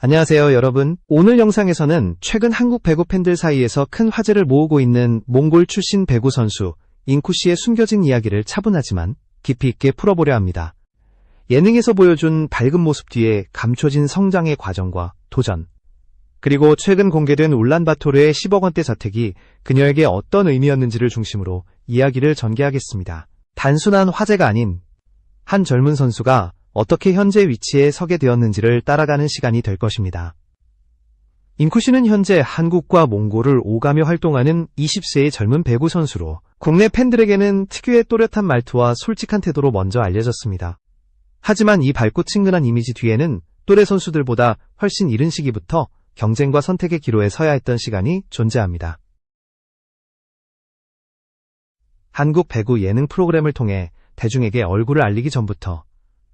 안녕하세요, 여러분. 오늘 영상에서는 최근 한국 배구 팬들 사이에서 큰 화제를 모으고 있는 몽골 출신 배구 선수 잉쿠 씨의 숨겨진 이야기를 차분하지만 깊이 있게 풀어보려 합니다. 예능에서 보여준 밝은 모습 뒤에 감춰진 성장의 과정과 도전, 그리고 최근 공개된 울란바토르의 10억 원대 자택이 그녀에게 어떤 의미였는지를 중심으로 이야기를 전개하겠습니다. 단순한 화제가 아닌 한 젊은 선수가 어떻게 현재 위치에 서게 되었는지를 따라가는 시간이 될 것입니다. 잉쿠 씨는 현재 한국과 몽골을 오가며 활동하는 20세의 젊은 배구 선수로 국내 팬들에게는 특유의 또렷한 말투와 솔직한 태도로 먼저 알려졌습니다. 하지만 이 밝고 친근한 이미지 뒤에는 또래 선수들보다 훨씬 이른 시기부터 경쟁과 선택의 기로에 서야 했던 시간이 존재합니다. 한국 배구 예능 프로그램을 통해 대중에게 얼굴을 알리기 전부터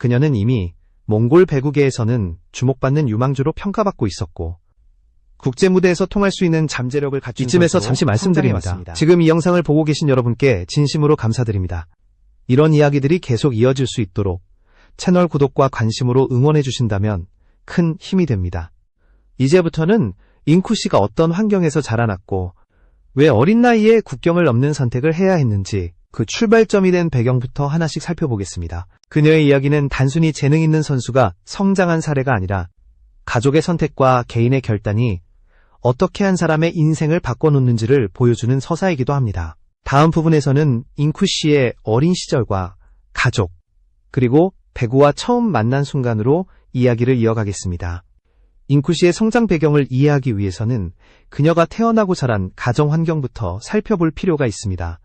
그녀는 이미 몽골 배구계에서는 주목받는 유망주로 평가받고 있었고 국제 무대에서 통할 수 있는 잠재력을 갖춘 이쯤에서 잠시 말씀드립니다. 지금 이 영상을 보고 계신 여러분께 진심으로 감사드립니다. 이런 이야기들이 계속 이어질 수 있도록 채널 구독과 관심으로 응원해 주신다면 큰 힘이 됩니다. 이제부터는 잉쿠 씨가 어떤 환경에서 자라났고 왜 어린 나이에 국경을 넘는 선택을 해야 했는지 그 출발점이 된 배경부터 하나씩 살펴보겠습니다. 그녀의 이야기는 단순히 재능 있는 선수가 성장한 사례가 아니라 가족의 선택과 개인의 결단이 어떻게 한 사람의 인생을 바꿔놓는지를 보여주는 서사이기도 합니다. 다음 부분에서는 잉쿠 씨의 어린 시절과 가족, 그리고 배구와 처음 만난 순간으로 이야기를 이어가겠습니다. 잉쿠 씨의 성장 배경을 이해하기 위해서는 그녀가 태어나고 자란 가정 환경부터 살펴볼 필요가 있습니다.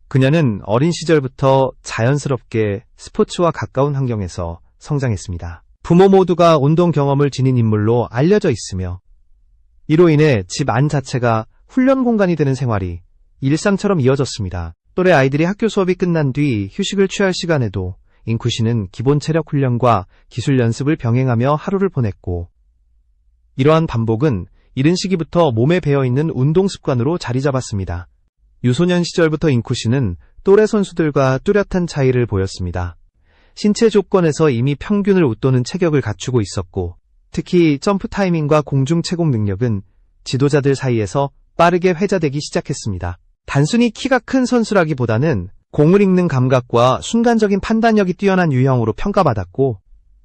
그녀는 어린 시절부터 자연스럽게 스포츠와 가까운 환경에서 성장했습니다. 부모 모두가 운동 경험을 지닌 인물로 알려져 있으며 이로 인해 집 안 자체가 훈련 공간이 되는 생활이 일상처럼 이어졌습니다. 또래 아이들이 학교 수업이 끝난 뒤 휴식을 취할 시간에도 잉쿠 씨는 기본 체력 훈련과 기술 연습을 병행하며 하루를 보냈고 이러한 반복은 이른 시기부터 몸에 배어있는 운동 습관으로 자리 잡았습니다. 유소년 시절부터 잉쿠 씨는 또래 선수들과 뚜렷한 차이를 보였습니다. 신체 조건에서 이미 평균을 웃도는 체격을 갖추고 있었고 특히 점프 타이밍과 공중 채공 능력은 지도자들 사이에서 빠르게 회자되기 시작했습니다. 단순히 키가 큰 선수라기보다는 공을 읽는 감각과 순간적인 판단력이 뛰어난 유형으로 평가받았고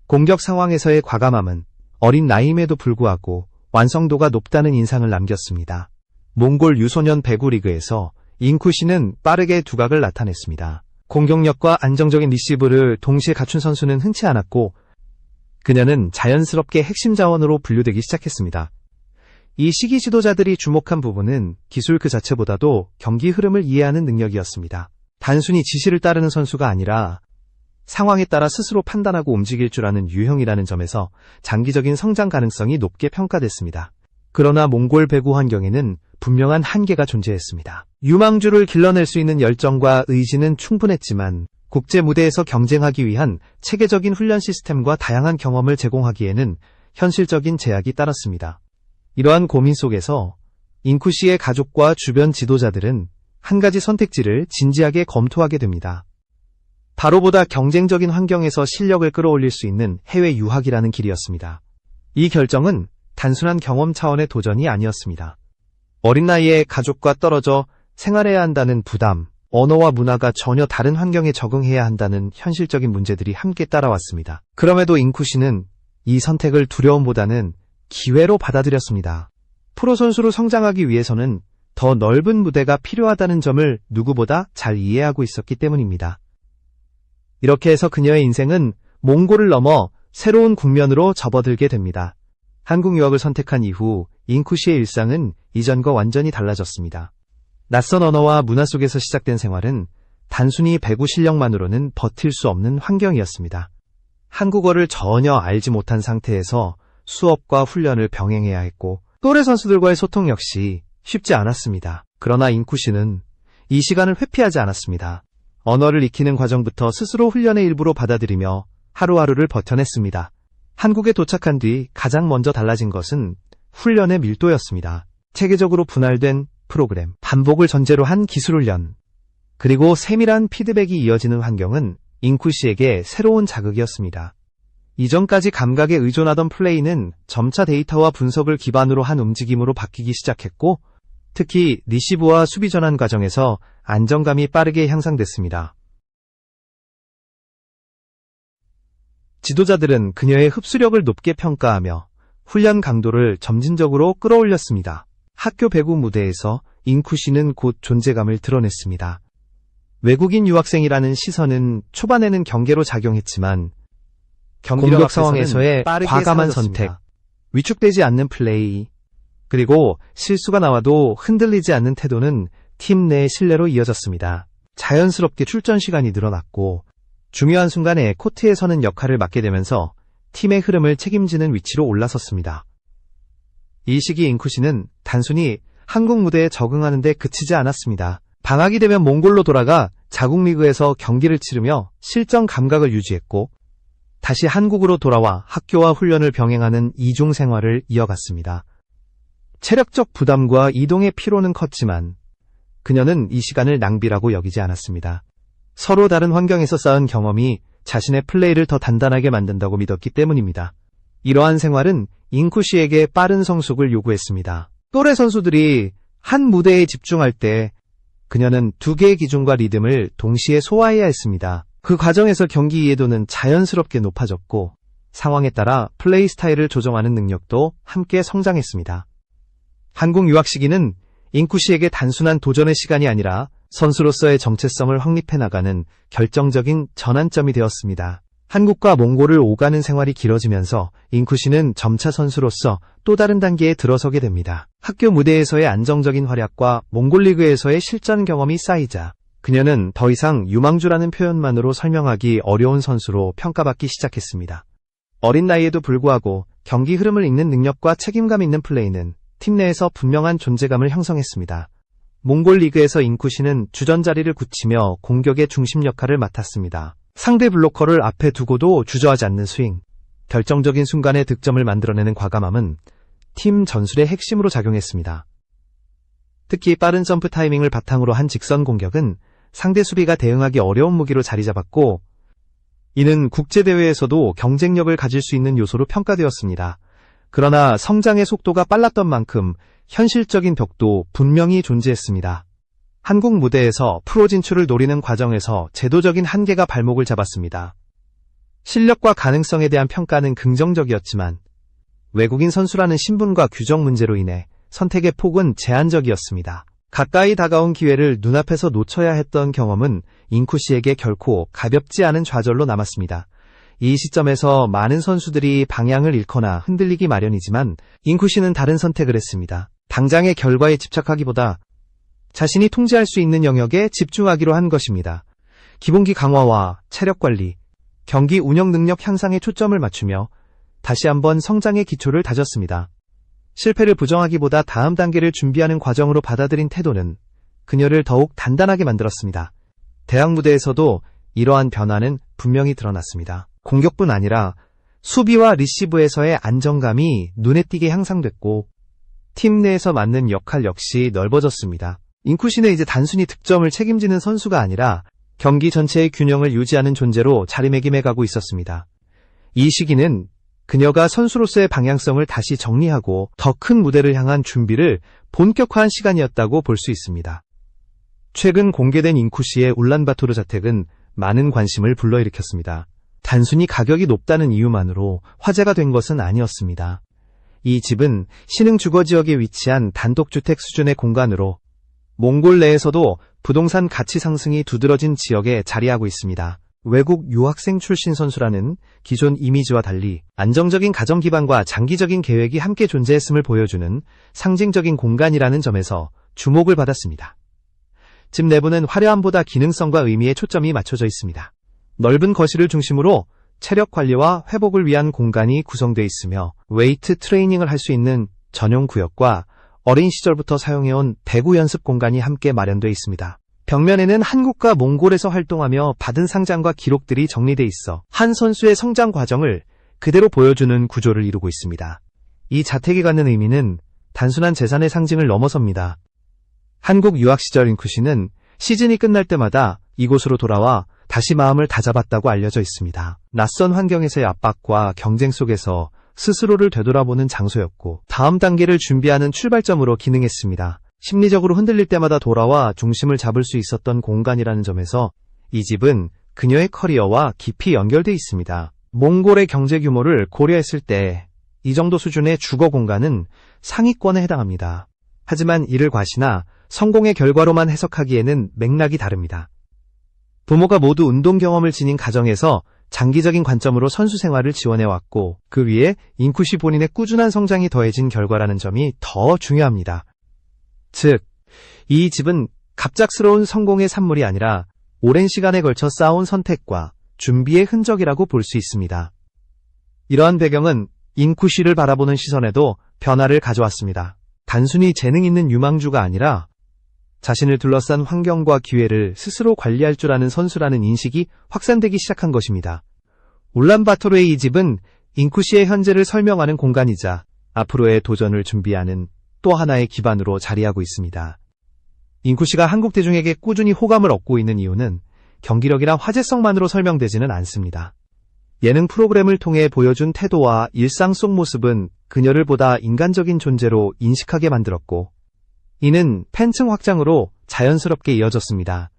공격 상황에서의 과감함은 어린 나이임에도 불구하고 완성도가 높다는 인상을 남겼습니다. 몽골 유소년 배구 리그에서 잉쿠 씨는 빠르게 두각을 나타냈습니다. 공격력과 안정적인 리시브를 동시에 갖춘 선수는 흔치 않았고 그녀는 자연스럽게 핵심 자원으로 분류되기 시작했습니다. 이 시기 지도자들이 주목한 부분은 기술 그 자체보다도 경기 흐름을 이해하는 능력이었습니다. 단순히 지시를 따르는 선수가 아니라 상황에 따라 스스로 판단하고 움직일 줄 아는 유형이라는 점에서 장기적인 성장 가능성이 높게 평가됐습니다. 그러나 몽골 배구 환경에는 분명한 한계가 존재했습니다. 유망주를 길러낼 수 있는 열정과 의지는 충분했지만 국제 무대에서 경쟁하기 위한 체계적인 훈련 시스템과 다양한 경험을 제공하기에는 현실적인 제약이 따랐습니다. 이러한 고민 속에서 잉쿠 씨의 가족과 주변 지도자들은 한 가지 선택지를 진지하게 검토하게 됩니다. 바로 보다 경쟁적인 환경에서 실력을 끌어올릴 수 있는 해외 유학이라는 길이었습니다. 이 결정은 단순한 경험 차원의 도전이 아니었습니다. 어린 나이에 가족과 떨어져 생활해야 한다는 부담, 언어와 문화가 전혀 다른 환경에 적응해야 한다는 현실적인 문제들이 함께 따라왔습니다. 그럼에도 잉쿠 씨는 이 선택을 두려움보다는 기회로 받아들였습니다. 프로 선수로 성장하기 위해서는 더 넓은 무대가 필요하다는 점을 누구보다 잘 이해하고 있었기 때문입니다. 이렇게 해서 그녀의 인생은 몽골을 넘어 새로운 국면으로 접어들게 됩니다. 한국 유학을 선택한 이후 잉쿠 씨의 일상은 이전과 완전히 달라졌습니다. 낯선 언어와 문화 속에서 시작된 생활은 단순히 배구 실력만으로는 버틸 수 없는 환경이었습니다. 한국어를 전혀 알지 못한 상태에서 수업과 훈련을 병행해야 했고 또래 선수들과의 소통 역시 쉽지 않았습니다. 그러나 잉쿠 씨는 이 시간을 회피하지 않았습니다. 언어를 익히는 과정부터 스스로 훈련의 일부로 받아들이며 하루하루를 버텨냈습니다. 한국에 도착한 뒤 가장 먼저 달라진 것은 훈련의 밀도였습니다. 체계적으로 분할된 프로그램, 반복을 전제로 한 기술훈련, 그리고 세밀한 피드백이 이어지는 환경은 잉쿠 씨에게 새로운 자극이었습니다. 이전까지 감각에 의존하던 플레이는 점차 데이터와 분석을 기반으로 한 움직임으로 바뀌기 시작했고, 특히 리시브와 수비 전환 과정에서 안정감이 빠르게 향상됐습니다. 지도자들은 그녀의 흡수력을 높게 평가하며 훈련 강도를 점진적으로 끌어올렸습니다. 학교 배구 무대에서 잉쿠 씨는 곧 존재감을 드러냈습니다. 외국인 유학생이라는 시선은 초반에는 경계로 작용했지만 공격 상황에서의 과감한 선택, 위축되지 않는 플레이, 그리고 실수가 나와도 흔들리지 않는 태도는 팀 내 신뢰로 이어졌습니다. 자연스럽게 출전 시간이 늘어났고 중요한 순간에 코트에 서는 역할을 맡게 되면서 팀의 흐름을 책임지는 위치로 올라섰습니다. 이 시기 잉쿠 씨는 단순히 한국 무대에 적응하는 데 그치지 않았습니다. 방학이 되면 몽골로 돌아가 자국 리그에서 경기를 치르며 실전 감각을 유지했고 다시 한국으로 돌아와 학교와 훈련을 병행하는 이중 생활을 이어갔습니다. 체력적 부담과 이동의 피로는 컸지만 그녀는 이 시간을 낭비라고 여기지 않았습니다. 서로 다른 환경에서 쌓은 경험이 자신의 플레이를 더 단단하게 만든다고 믿었기 때문입니다. 이러한 생활은 잉쿠 씨에게 빠른 성숙을 요구했습니다. 또래 선수들이 한 무대에 집중할 때 그녀는 두 개의 기준과 리듬을 동시에 소화해야 했습니다. 그 과정에서 경기 이해도는 자연스럽게 높아졌고 상황에 따라 플레이 스타일을 조정하는 능력도 함께 성장했습니다. 한국 유학 시기는 잉쿠 씨에게 단순한 도전의 시간이 아니라 선수로서의 정체성을 확립해 나가는 결정적인 전환점이 되었습니다. 한국과 몽골을 오가는 생활이 길어지면서 잉쿠 씨는 점차 선수로서 또 다른 단계에 들어서게 됩니다. 학교 무대에서의 안정적인 활약과 몽골 리그에서의 실전 경험이 쌓이자 그녀는 더 이상 유망주라는 표현만으로 설명하기 어려운 선수로 평가받기 시작했습니다. 어린 나이에도 불구하고 경기 흐름을 읽는 능력과 책임감 있는 플레이는 팀 내에서 분명한 존재감을 형성했습니다. 몽골 리그에서 잉쿠 씨는 주전 자리를 굳히며 공격의 중심 역할을 맡았습니다. 상대 블로커를 앞에 두고도 주저하지 않는 스윙, 결정적인 순간에 득점을 만들어내는 과감함은 팀 전술의 핵심으로 작용했습니다. 특히 빠른 점프 타이밍을 바탕으로 한 직선 공격은 상대 수비가 대응하기 어려운 무기로 자리 잡았고 이는 국제대회에서도 경쟁력을 가질 수 있는 요소로 평가되었습니다. 그러나 성장의 속도가 빨랐던 만큼 현실적인 벽도 분명히 존재했습니다. 한국 무대에서 프로 진출을 노리는 과정에서 제도적인 한계가 발목을 잡았습니다. 실력과 가능성에 대한 평가는 긍정적이었지만 외국인 선수라는 신분과 규정 문제로 인해 선택의 폭은 제한적이었습니다. 가까이 다가온 기회를 눈앞에서 놓쳐야 했던 경험은 잉쿠 씨에게 결코 가볍지 않은 좌절로 남았습니다. 이 시점에서 많은 선수들이 방향을 잃거나 흔들리기 마련이지만 잉쿠 씨는 다른 선택을 했습니다. 당장의 결과에 집착하기보다 자신이 통제할 수 있는 영역에 집중하기로 한 것입니다. 기본기 강화와 체력 관리, 경기 운영 능력 향상에 초점을 맞추며 다시 한번 성장의 기초를 다졌습니다. 실패를 부정하기보다 다음 단계를 준비하는 과정으로 받아들인 태도는 그녀를 더욱 단단하게 만들었습니다. 대학 무대에서도 이러한 변화는 분명히 드러났습니다. 공격뿐 아니라 수비와 리시브에서의 안정감이 눈에 띄게 향상됐고 팀 내에서 맡는 역할 역시 넓어졌습니다. 잉쿠 씨는 이제 단순히 득점을 책임지는 선수가 아니라 경기 전체의 균형을 유지하는 존재로 자리매김해가고 있었습니다. 이 시기는 그녀가 선수로서의 방향성을 다시 정리하고 더 큰 무대를 향한 준비를 본격화한 시간이었다고 볼 수 있습니다. 최근 공개된 잉쿠 씨의 울란바토르 자택은 많은 관심을 불러일으켰습니다. 단순히 가격이 높다는 이유만으로 화제가 된 것은 아니었습니다. 이 집은 신흥 주거지역에 위치한 단독주택 수준의 공간으로 몽골 내에서도 부동산 가치 상승이 두드러진 지역에 자리하고 있습니다. 외국 유학생 출신 선수라는 기존 이미지와 달리 안정적인 가정 기반과 장기적인 계획이 함께 존재했음을 보여주는 상징적인 공간이라는 점에서 주목을 받았습니다. 집 내부는 화려함보다 기능성과 의미에 초점이 맞춰져 있습니다. 넓은 거실을 중심으로 체력 관리와 회복을 위한 공간이 구성되어 있으며 웨이트 트레이닝을 할 수 있는 전용 구역과 어린 시절부터 사용해온 배구 연습 공간이 함께 마련되어 있습니다. 벽면에는 한국과 몽골에서 활동하며 받은 상장과 기록들이 정리돼 있어 한 선수의 성장 과정을 그대로 보여주는 구조를 이루고 있습니다. 이 자택이 갖는 의미는 단순한 재산의 상징을 넘어섭니다. 한국 유학 시절 잉쿠 씨는 시즌이 끝날 때마다 이곳으로 돌아와 다시 마음을 다잡았다고 알려져 있습니다. 낯선 환경에서의 압박과 경쟁 속에서 스스로를 되돌아보는 장소였고 다음 단계를 준비하는 출발점으로 기능했습니다. 심리적으로 흔들릴 때마다 돌아와 중심을 잡을 수 있었던 공간이라는 점에서 이 집은 그녀의 커리어와 깊이 연결돼 있습니다. 몽골의 경제 규모를 고려했을 때 이 정도 수준의 주거 공간은 상위권에 해당합니다. 하지만 이를 과시나 성공의 결과로만 해석하기에는 맥락이 다릅니다. 부모가 모두 운동 경험을 지닌 가정에서 장기적인 관점으로 선수 생활을 지원해왔고 그 위에 인쿠시 본인의 꾸준한 성장이 더해진 결과라는 점이 더 중요합니다. 즉, 이 집은 갑작스러운 성공의 산물이 아니라 오랜 시간에 걸쳐 쌓아온 선택과 준비의 흔적이라고 볼 수 있습니다. 이러한 배경은 인쿠시를 바라보는 시선에도 변화를 가져왔습니다. 단순히 재능 있는 유망주가 아니라 자신을 둘러싼 환경과 기회를 스스로 관리할 줄 아는 선수라는 인식이 확산되기 시작한 것입니다. 울란바토르의 이 집은 인쿠시의 현재를 설명하는 공간이자 앞으로의 도전을 준비하는 또 하나의 기반으로 자리하고 있습니다. 인쿠시가 한국 대중에게 꾸준히 호감을 얻고 있는 이유는 경기력이나 화제성만으로 설명되지는 않습니다. 예능 프로그램을 통해 보여준 태도와 일상 속 모습은 그녀를 보다 인간적인 존재로 인식하게 만들었고 이는 팬층 확장으로 자연스럽게 이어졌습니다.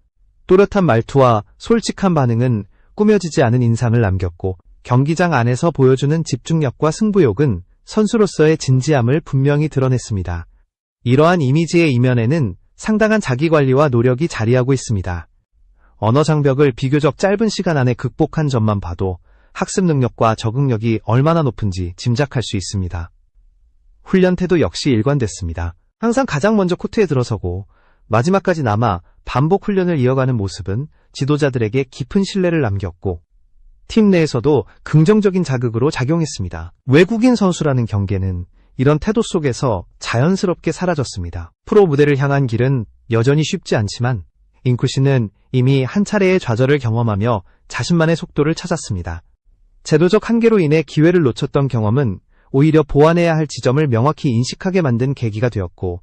또렷한 말투와 솔직한 반응은 꾸며지지 않은 인상을 남겼고 경기장 안에서 보여주는 집중력과 승부욕은 선수로서의 진지함을 분명히 드러냈습니다. 이러한 이미지의 이면에는 상당한 자기관리와 노력이 자리하고 있습니다. 언어 장벽을 비교적 짧은 시간 안에 극복한 점만 봐도 학습 능력과 적응력이 얼마나 높은지 짐작할 수 있습니다. 훈련 태도 역시 일관됐습니다. 항상 가장 먼저 코트에 들어서고 마지막까지 남아 반복 훈련을 이어가는 모습은 지도자들에게 깊은 신뢰를 남겼고 팀 내에서도 긍정적인 자극으로 작용했습니다. 외국인 선수라는 경계는 이런 태도 속에서 자연스럽게 사라졌습니다. 프로 무대를 향한 길은 여전히 쉽지 않지만 인쿠시는 이미 한 차례의 좌절을 경험하며 자신만의 속도를 찾았습니다. 제도적 한계로 인해 기회를 놓쳤던 경험은 오히려 보완해야 할 지점을 명확히 인식하게 만든 계기가 되었고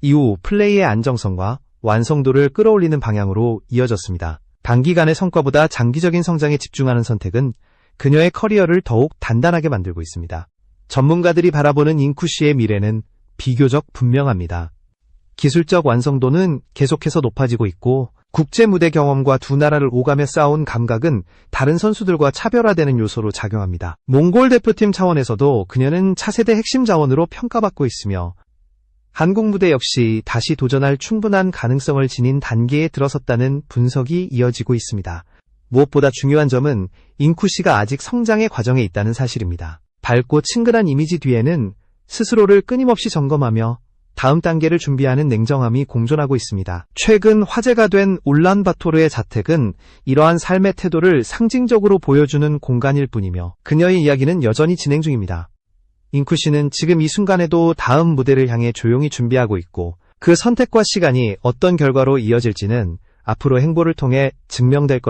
이후 플레이의 안정성과 완성도를 끌어올리는 방향으로 이어졌습니다. 단기간의 성과보다 장기적인 성장에 집중하는 선택은 그녀의 커리어를 더욱 단단하게 만들고 있습니다. 전문가들이 바라보는 인쿠시의 미래는 비교적 분명합니다. 기술적 완성도는 계속해서 높아지고 있고 국제 무대 경험과 두 나라를 오가며 쌓아온 감각은 다른 선수들과 차별화되는 요소로 작용합니다. 몽골 대표팀 차원에서도 그녀는 차세대 핵심 자원으로 평가받고 있으며 한국 무대 역시 다시 도전할 충분한 가능성을 지닌 단계에 들어섰다는 분석이 이어지고 있습니다. 무엇보다 중요한 점은 인쿠시가 아직 성장의 과정에 있다는 사실입니다. 밝고 친근한 이미지 뒤에는 스스로를 끊임없이 점검하며 다음 단계를 준비하는 냉정함이 공존하고 있습니다. 최근 화제가 된 울란바토르의 자택은 이러한 삶의 태도를 상징적으로 보여주는 공간일 뿐이며 그녀의 이야기는 여전히 진행 중입니다. 인쿠시는 지금 이 순간에도 다음 무대를 향해 조용히 준비하고 있고 그 선택과 시간이 어떤 결과로 이어질지는 앞으로 행보를 통해 증명될 것입니다.